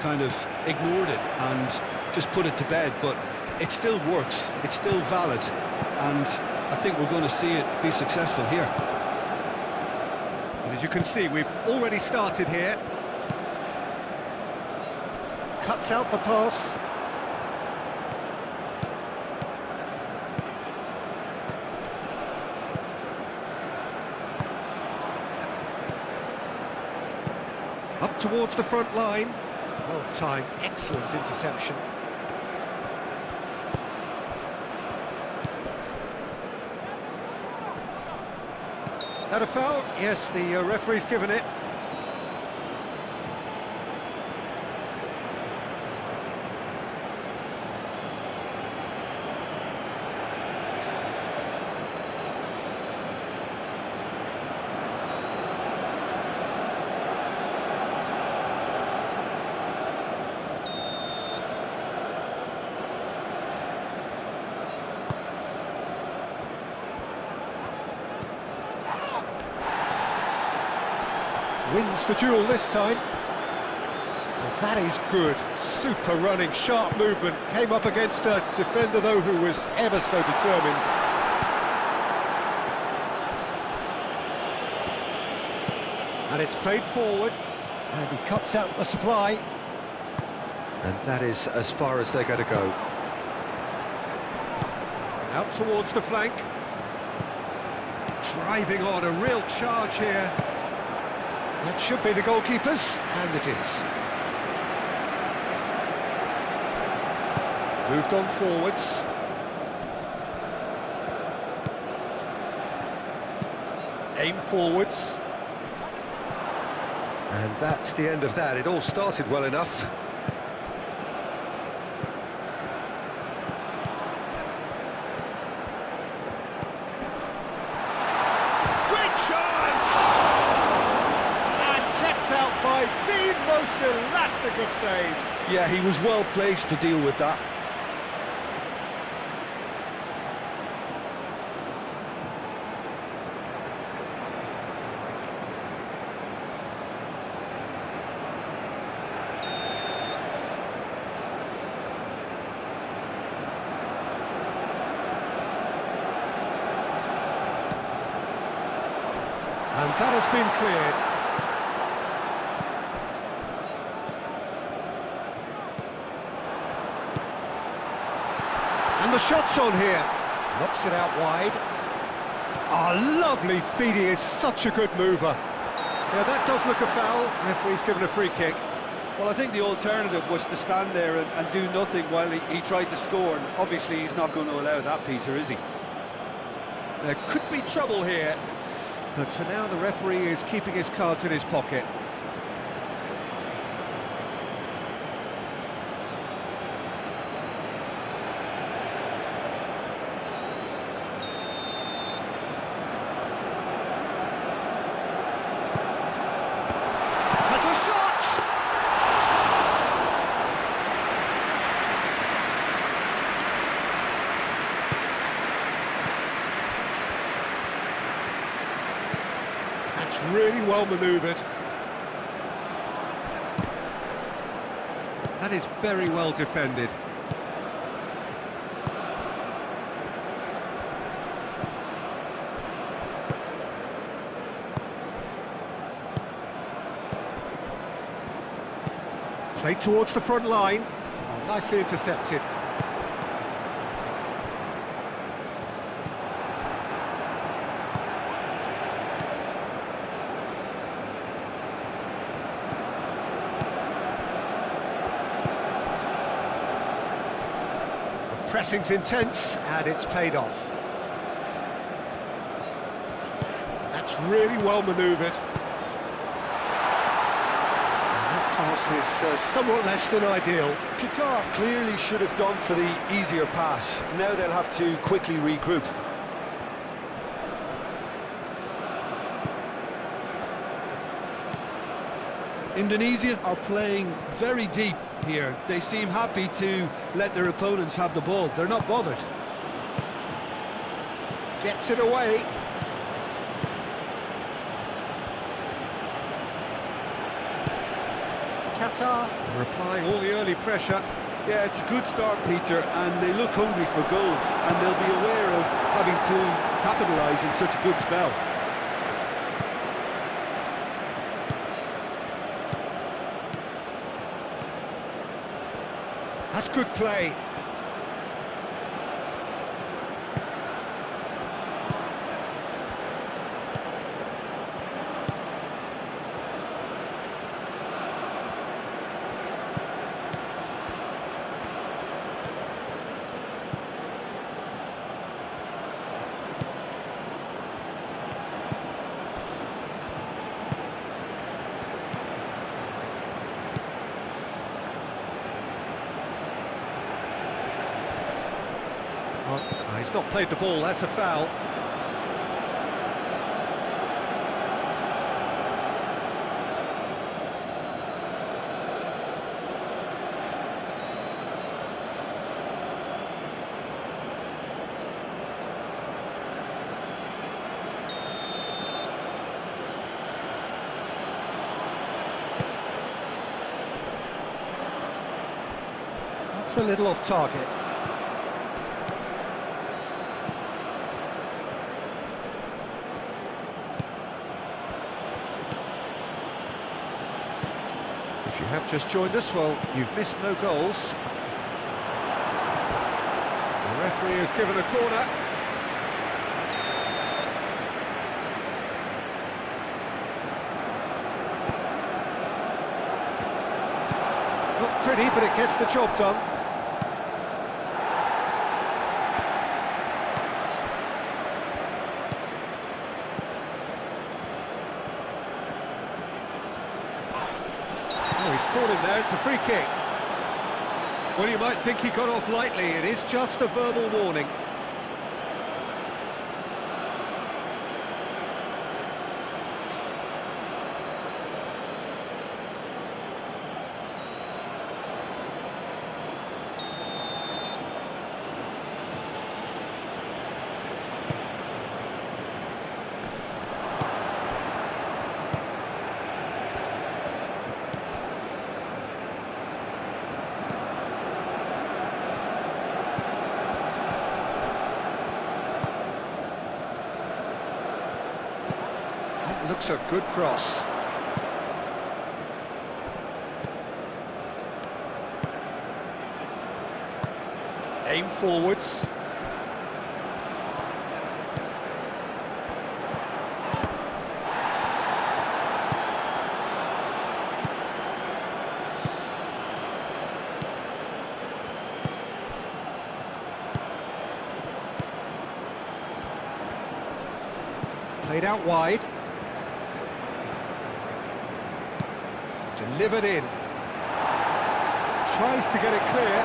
kind of ignored it and just put it to bed, but it still works, it's still valid, and I think we're going to see it be successful here. And as you can see, we've already started here. Cuts out the pass. Up towards the front line. Well timed, excellent interception. That a foul? Yes, the referee's given it. Wins the duel this time. Well, that is good. Super running, sharp movement. Came up against a defender, though, who was ever so determined. And it's played forward. And he cuts out the supply. And that is as far as they're going to go. Out towards the flank. Driving on, a real charge here. That should be the goalkeepers, and it is. Moved on forwards. Aim forwards. And that's the end of that. It all started well enough. Great chance! Out by the most elastic of saves. Yeah, he was well placed to deal with that. And that has been cleared. And the shot's on here. Knocks it out wide. Oh, lovely feed. He is such a good mover. Yeah, that does look a foul. Referee's given a free kick. Well, I think the alternative was to stand there and do nothing while he tried to score. And obviously, he's not going to allow that, Peter, is he? There could be trouble here. But for now, the referee is keeping his cards in his pocket. That's really well manoeuvred. That is very well defended. Played towards the front line. Oh, nicely intercepted. Pressing's intense, and it's paid off. That's really well manoeuvred. And that pass is somewhat less than ideal. Qatar clearly should have gone for the easier pass. Now they'll have to quickly regroup. Indonesia are playing very deep here. They seem happy to let their opponents have the ball. They're not bothered. Gets it away. Qatar Qatar are applying all the early pressure. Yeah, it's a good start, Peter, and they look hungry for goals, and they'll be aware of having to capitalise in such a good spell. That's good play. Oh, he's not played the ball, that's a foul. That's a little off target. If you have just joined us, well, you've missed no goals. The referee has given a corner. Not pretty, but it gets the job done. Oh, he's caught him there, it's a free kick. Well, you might think he got off lightly, it is just a verbal warning. Looks a good cross. Aim forwards. Played out wide. Delivered in. Tries to get it clear.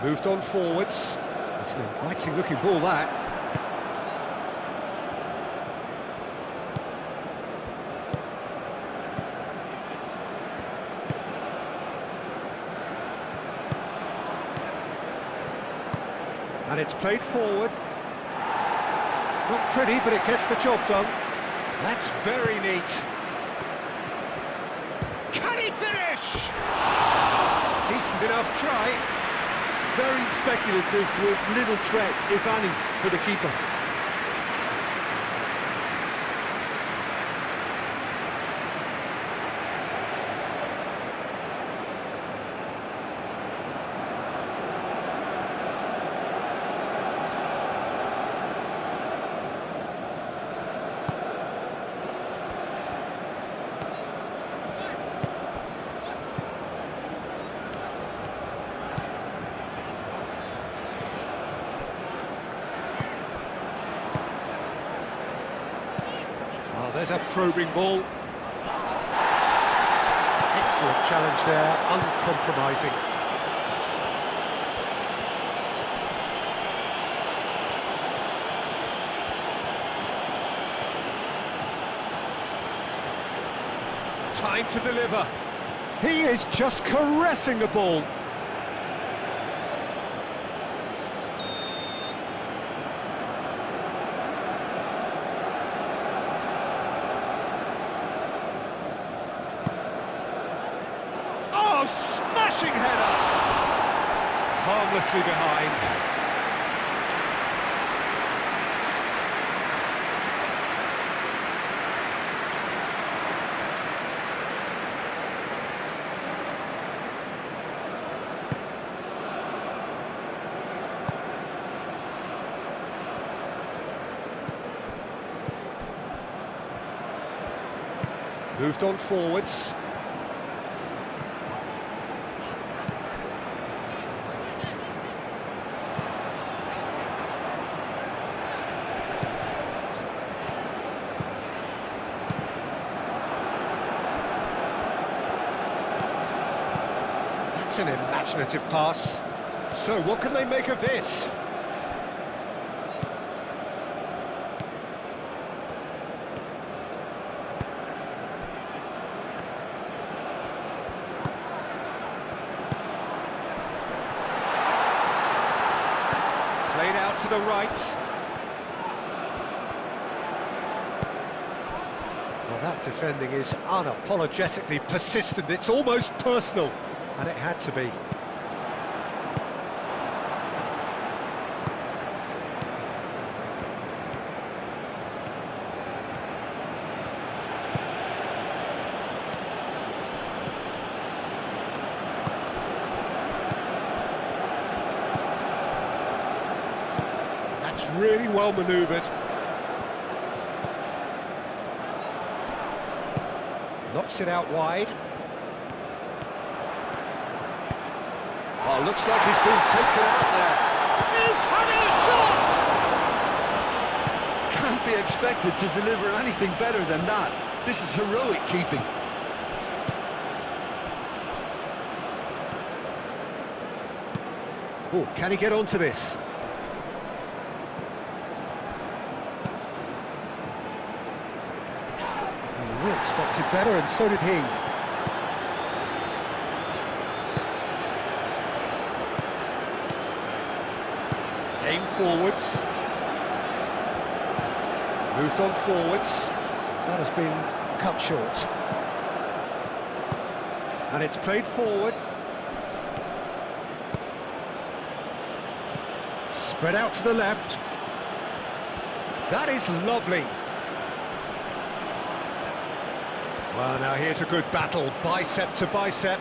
Moved on forwards. It's an inviting looking ball, that. And it's played forward. Not pretty, but it gets the job done. That's very neat. Can he finish? Decent enough try. Very speculative with little threat, if any, for the keeper. There's a probing ball. Excellent challenge there, uncompromising. Time to deliver. He is just caressing the ball. smashing header! Harmlessly behind. Moved on forwards. That's an imaginative pass. So what can they make of this? Played out to the right. Well, that defending is unapologetically persistent. It's almost personal, and it had to be. That's really well manoeuvred. Knocks it out wide. Oh, looks like he's been taken out there. He's having a shot! Can't be expected to deliver anything better than that. This is heroic keeping. Oh, can he get onto this? We expected better, and so did he. Aim forwards. Moved on forwards. That has been cut short. And it's played forward. Spread out to the left. That is lovely. Well, now here's a good battle, bicep to bicep.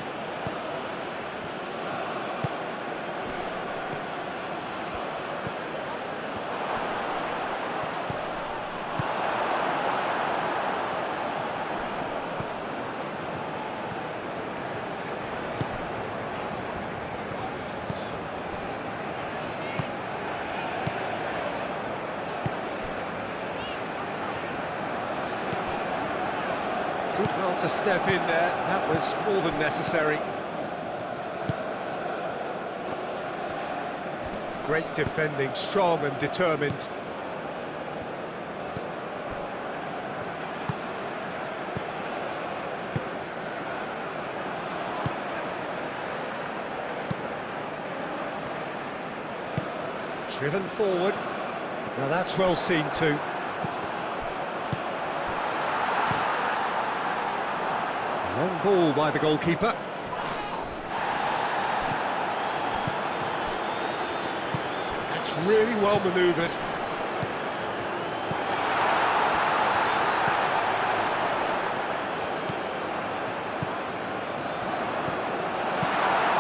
Did well to step in there, that was more than necessary. Great defending, strong and determined. Driven forward. Now that's well seen too. Long ball by the goalkeeper. That's really well manoeuvred.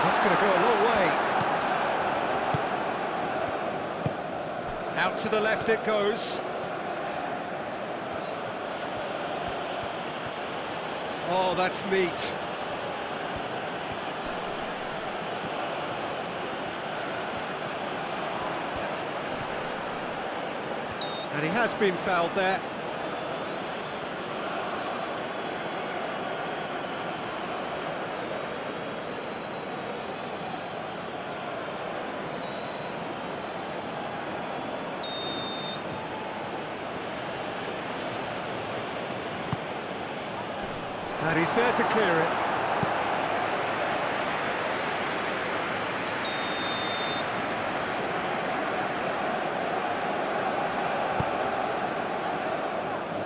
That's going to go a long way. Out to the left it goes. Oh, that's neat. And he has been fouled there. And he's there to clear it.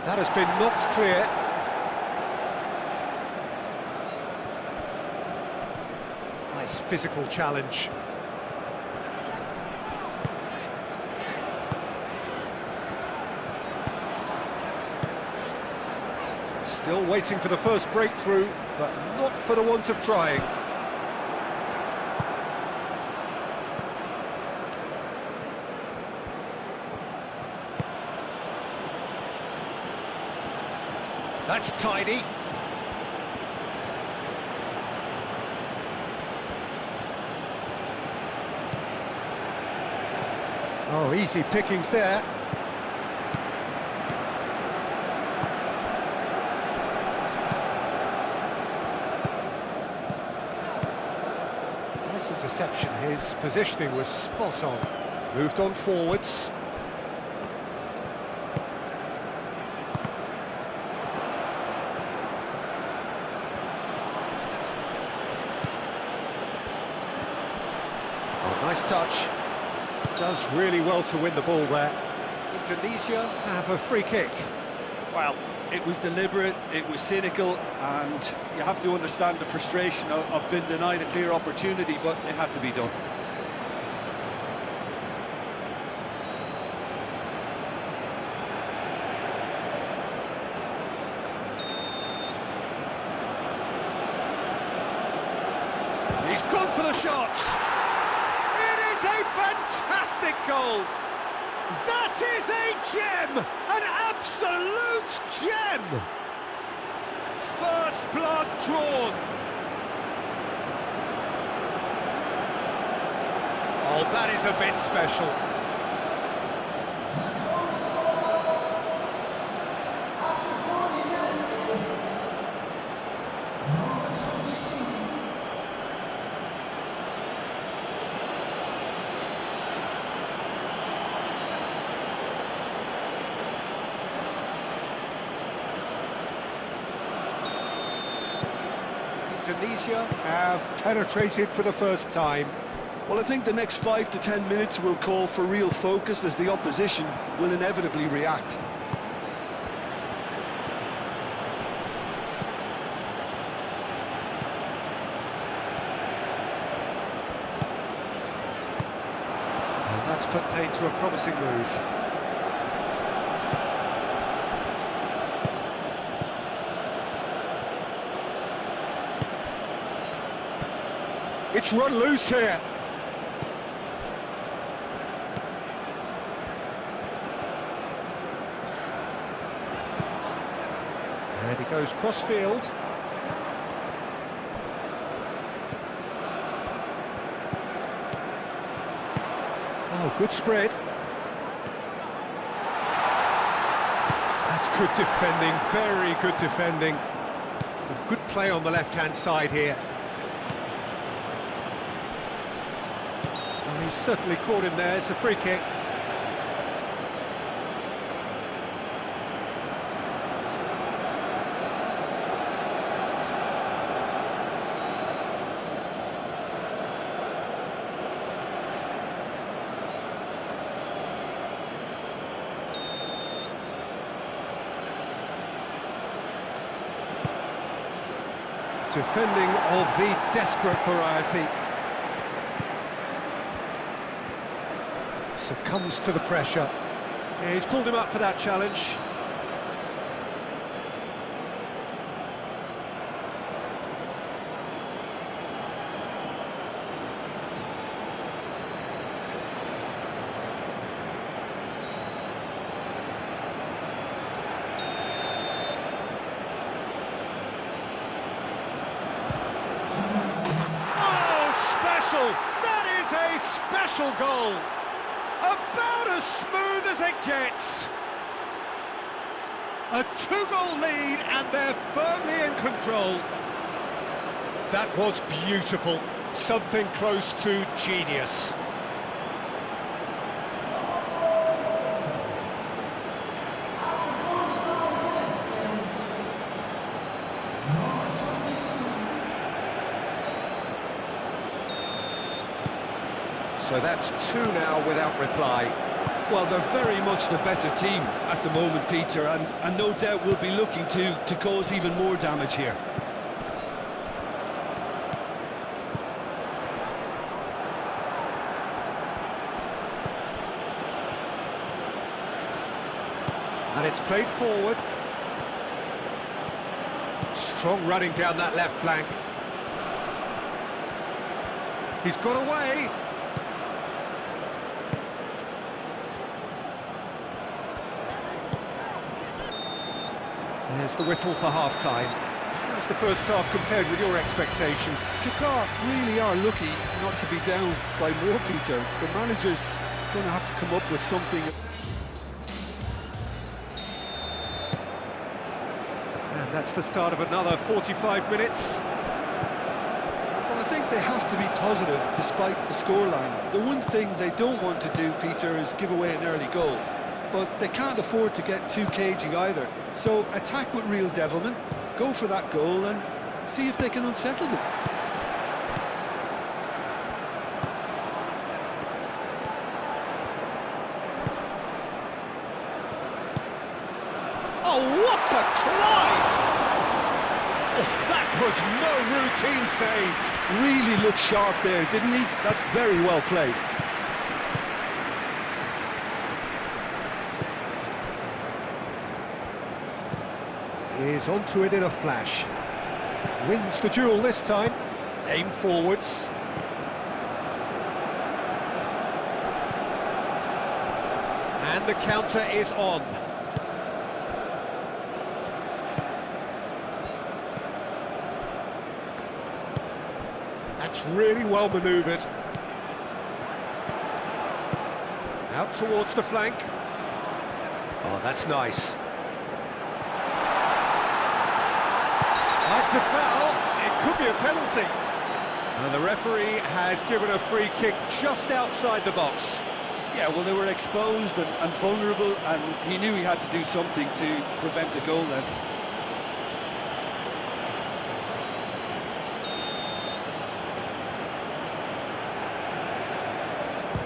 That has been knocked clear. physical challenge. Still waiting for the first breakthrough, but not for the want of trying. That's tidy. Oh, easy pickings there. Nice interception. His positioning was spot on. Moved on forwards. Oh, nice touch. Does really well to win the ball there. Indonesia have a free kick. Well, it was deliberate, it was cynical, and you have to understand the frustration of being denied a clear opportunity, but it had to be done. He's gone for the shots. It is a fantastic goal. That is a gem, an absolute gem. First blood drawn. Oh, that is a bit special. Indonesia have penetrated for the first time. Well, I think the next 5 to 10 minutes will call for real focus as the opposition will inevitably react. And that's put paid to a promising move. It's run loose here. And he goes cross-field. Oh, good spread. That's good defending, very good defending. A good play on the left-hand side here. He's certainly caught him there. It's a free kick. Defending of the desperate variety. Succumbs to the pressure. Yeah, he's pulled him up for that challenge. Oh, special! That is a special goal! About as smooth as it gets. A two-goal lead and they're firmly in control. That was beautiful. Something close to genius. So that's two now without reply. Well, they're very much the better team at the moment, Peter, and no doubt will be looking to cause even more damage here. And it's played forward. Strong running down that left flank. He's got away. There's the whistle for half-time. How's the first half compared with your expectation? Qatar really are lucky not to be down by more, Peter. The manager's going to have to come up with something. And that's the start of another 45 minutes. Well, I think they have to be positive despite the scoreline. The one thing they don't want to do, Peter, is give away an early goal. But they can't afford to get too cagey either. So attack with real devilment, go for that goal and see if they can unsettle them. Oh, what a climb! Oh, that was no routine save. Really looked sharp there, didn't he? That's very well played. Is onto it in a flash. Wins the duel this time. Aim forwards. And the counter is on. That's really well manoeuvred. Out towards the flank. Oh, that's nice. That's a foul. It could be a penalty. And the referee has given a free kick just outside the box. Yeah, well, they were exposed and vulnerable, and he knew he had to do something to prevent a goal then.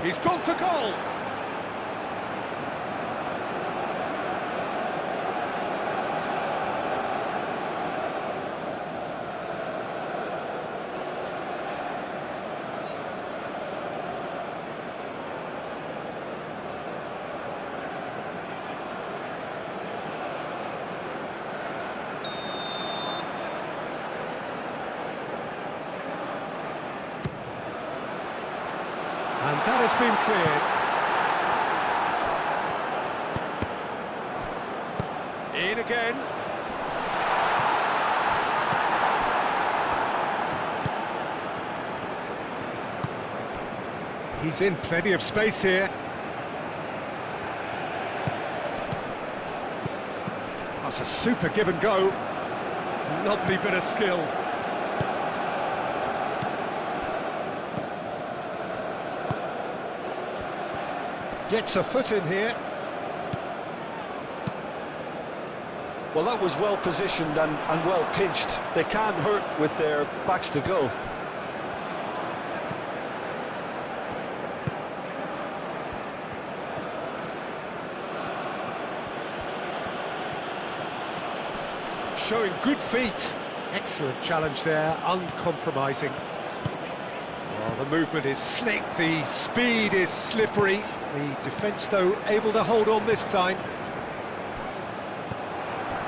He's gone for goal. And that has been cleared. In again. He's in plenty of space here. That's a super give and go. Lovely bit of skill. Gets a foot in here. Well, that was well positioned and well pinched. They can't hurt with their backs to goal. Showing good feet. Excellent challenge there, uncompromising. Well, the movement is slick, the speed is slippery. The defence, though, able to hold on this time.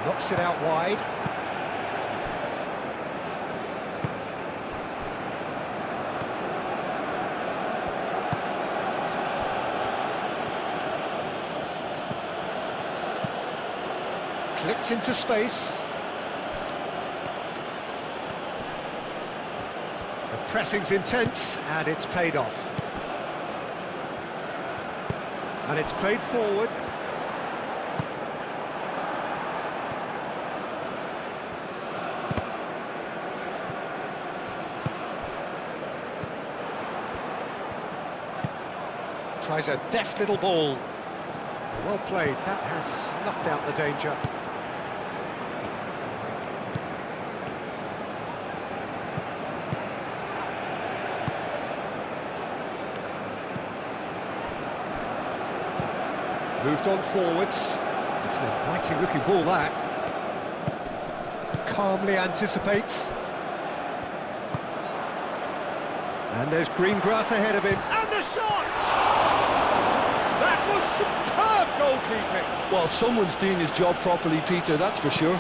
Knocks it out wide. Clipped into space. The pressing's intense, and it's paid off. And it's played forward. Tries a deft little ball. Well played, that has snuffed out the danger. Moved on forwards. It's an inviting looking ball, that. Calmly anticipates. And there's green grass ahead of him. And the shot! That was superb goalkeeping. Well, someone's doing his job properly, Peter, that's for sure.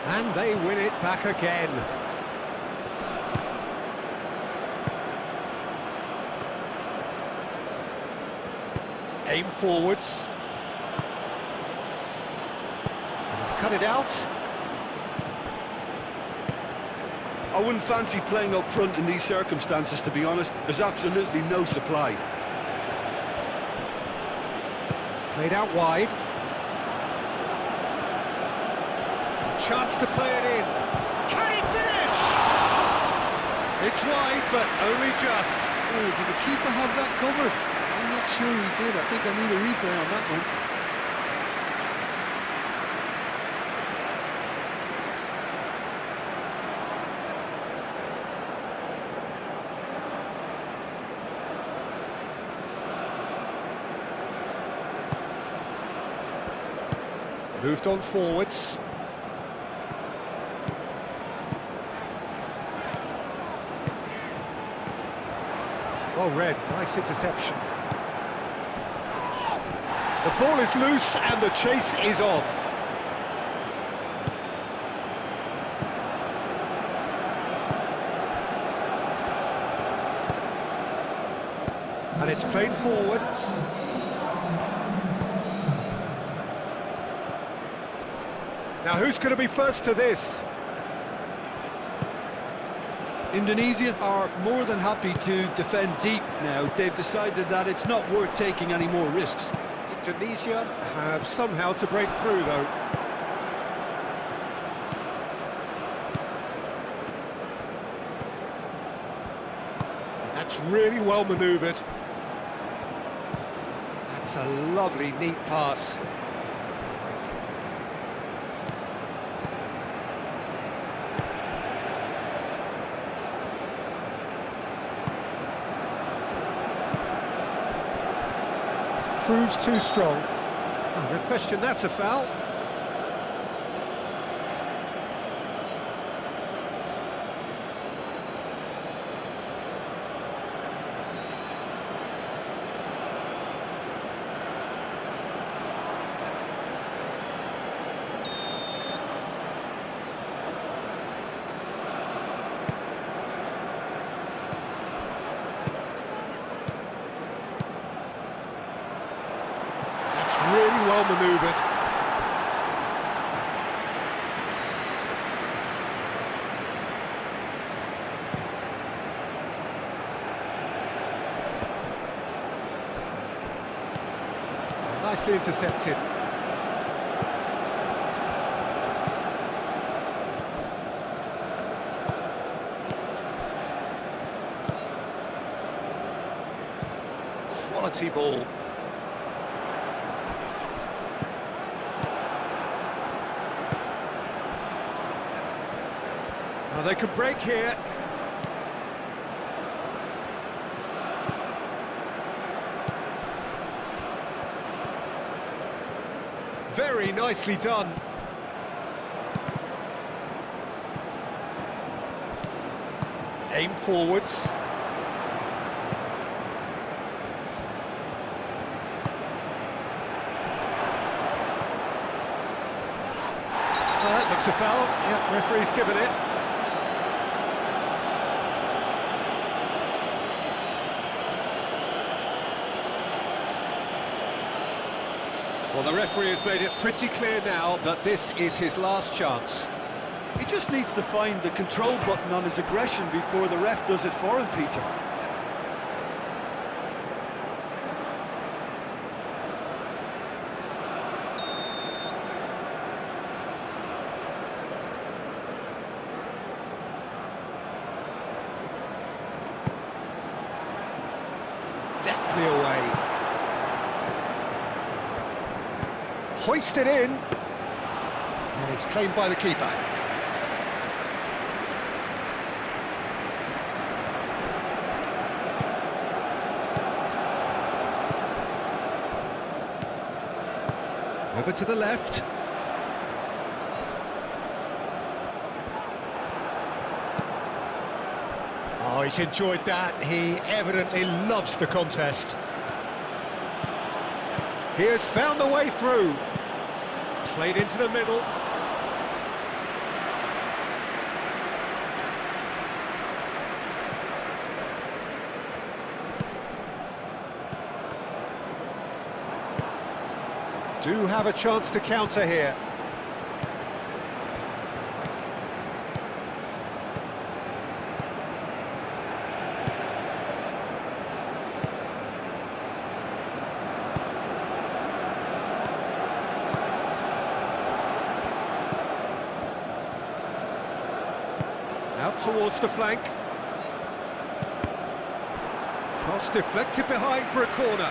And they win it back again. Aim forwards. And he's cut it out. I wouldn't fancy playing up front in these circumstances, to be honest. There's absolutely no supply. Played out wide. A chance to play it in. Can he finish? It's wide, but only just. Oh, did the keeper have that covered? I'm not sure he did. I think I need a replay on that one. Moved on forwards. Well read, nice interception. The ball is loose and the chase is on. And it's played forward. Now who's going to be first to this? Indonesia are more than happy to defend deep now. They've decided that it's not worth taking any more risks. Indonesia have somehow to break through, though. That's really well manoeuvred. That's a lovely, neat pass. Proves too strong. Oh, no question, that's a foul. Really well manoeuvred. Nicely intercepted. Quality ball. Oh, they could break here. Very nicely done. Aim forwards. That looks a foul. Yep, referee's given it. Well, the referee has made it pretty clear now that this is his last chance. He just needs to find the control button on his aggression before the ref does it for him, Peter. Deftly away. Hoisted in, and it's claimed by the keeper. Over to the left. Oh, he's enjoyed that. He evidently loves the contest. He has found the way through. Played into the middle. Do have a chance to counter here. Out towards the flank. Cross deflected behind for a corner.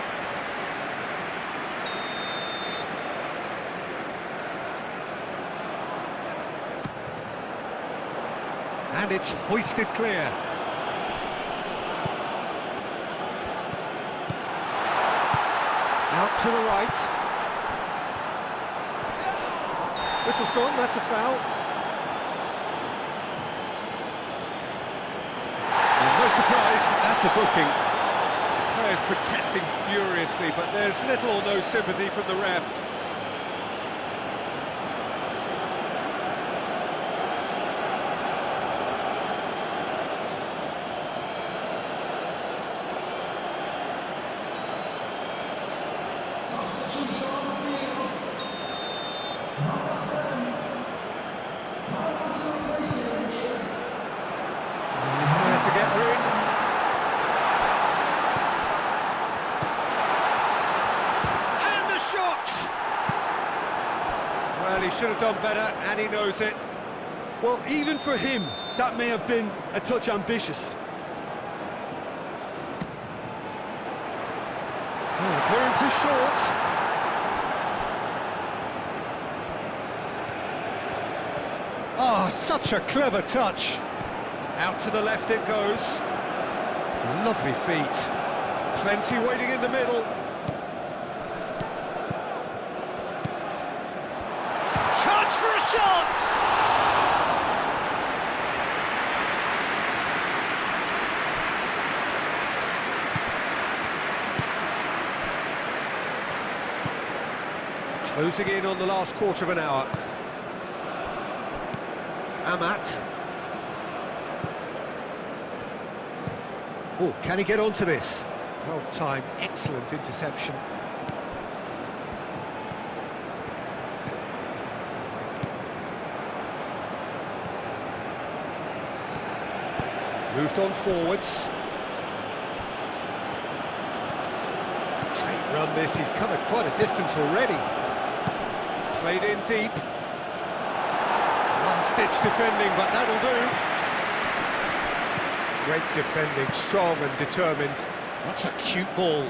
And it's hoisted clear. Out to the right. Whistle's gone, that's a foul. And no surprise, that's a booking. Players protesting furiously, but there's little or no sympathy from the ref. To get rid. And the shot! Well, he should have done better, and he knows it. Well, even for him, that may have been a touch ambitious. Oh, clearance is short. Oh, such a clever touch. Out to the left it goes. Lovely feet. Plenty waiting in the middle. Chance for a shot! Closing in on the last quarter of an hour. Amat. Oh, can he get onto this? Well timed, excellent interception. Moved on forwards. Great run this, he's covered quite a distance already. Played in deep. Last-ditch defending, but that'll do. Great defending, strong and determined. That's a cute ball.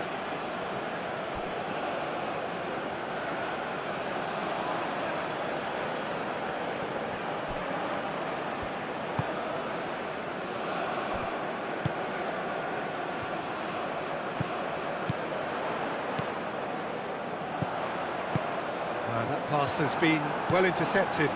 That pass has been well intercepted.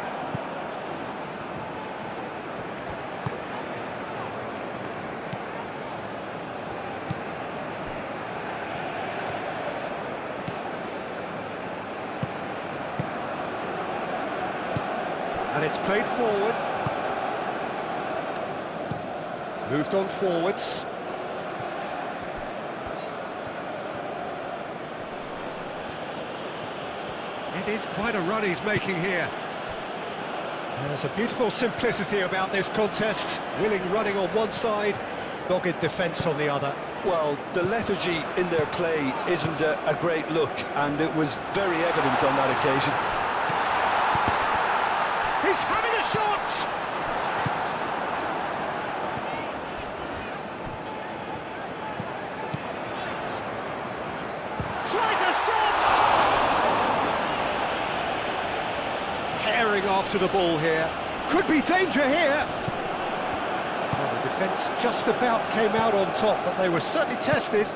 And it's played forward. Moved on forwards. It is quite a run he's making here. There's a beautiful simplicity about this contest. Willing running on one side, dogged defence on the other. Well, the lethargy in their play isn't a great look, and it was very evident on that occasion. He's having a shot! Tries a shot! Herring after the ball here. Could be danger here. Well, the defence just about came out on top, but they were certainly tested.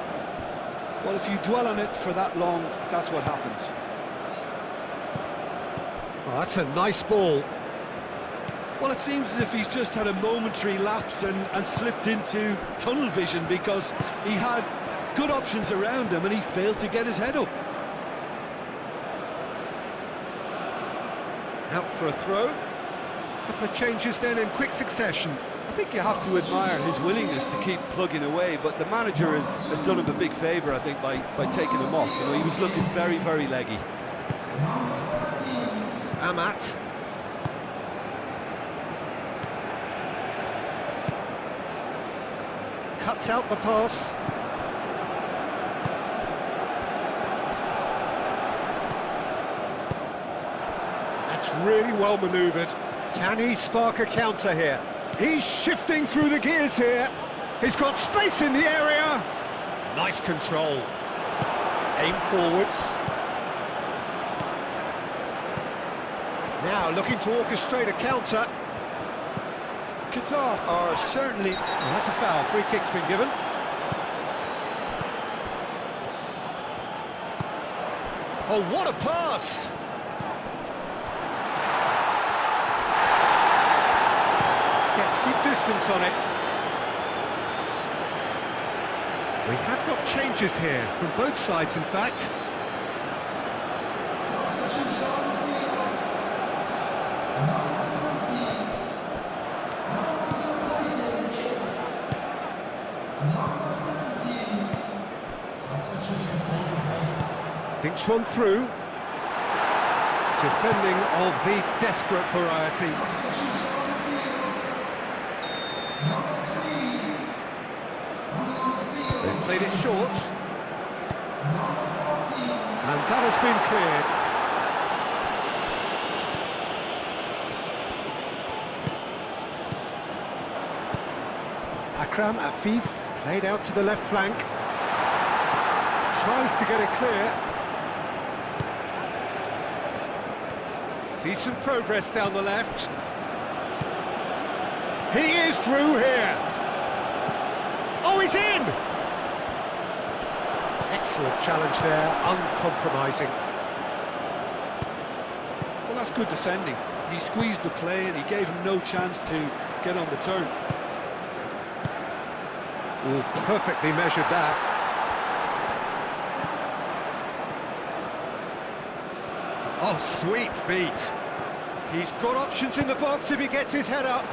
Well, if you dwell on it for that long, that's what happens. Oh, that's a nice ball. Well, it seems as if he's just had a momentary lapse and slipped into tunnel vision, because he had good options around him and he failed to get his head up. Out for a throw. Couple of changes then in quick succession. I think you have to admire his willingness to keep plugging away, but the manager has done him a big favour, I think, by taking him off. You know, he was looking very, very leggy. Amat. Cuts out the pass. That's really well manoeuvred. Can he spark a counter here? He's shifting through the gears here. He's got space in the area. Nice control. Aim forwards. Now looking to orchestrate a counter. Qatar are certainly... Oh, that's a foul. Free kick's been given. Oh, what a pass! Gets good distance on it. We have got changes here, from both sides, in fact. Dinks one through. Defending of the desperate variety. They've played it short. And that has been cleared. Akram Afif played out to the left flank. Tries to get it clear. Decent progress down the left. He is through here. Oh, he's in! Excellent challenge there, uncompromising. Well, that's good defending. He squeezed the play and he gave him no chance to get on the turn. Oh, perfectly measured that. Oh, sweet feet. He's got options in the box if he gets his head up.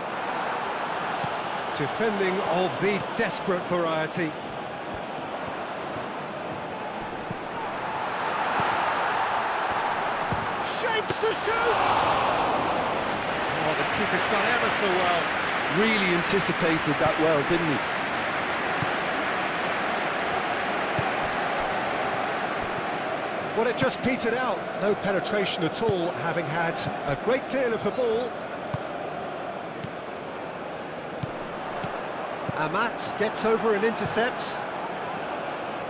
Defending of the desperate variety. Shapes to shoot! Oh, the keeper's done ever so well. Really anticipated that well, didn't he? Well, it just petered out. No penetration at all, having had a great deal of the ball. Amat gets over and intercepts.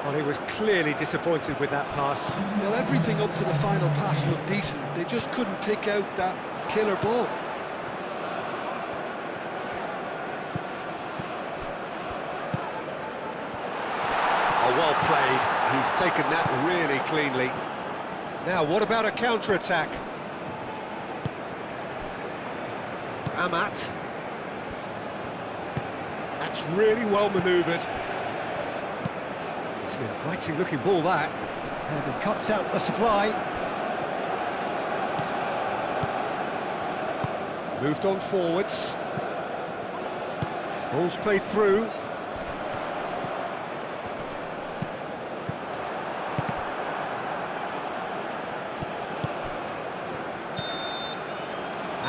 Well, he was clearly disappointed with that pass. Well, everything up to the final pass looked decent. They just couldn't pick out that killer ball. Oh, well played. He's taken that really cleanly. Now, what about a counter-attack? Amat. That's really well manoeuvred. It's an inviting-looking ball, that. And he cuts out the supply. Moved on forwards. Ball's played through.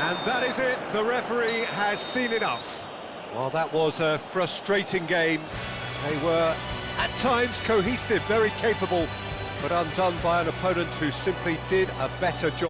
And that is it, the referee has seen enough. Well, that was a frustrating game. They were, at times, cohesive, very capable, but undone by an opponent who simply did a better job.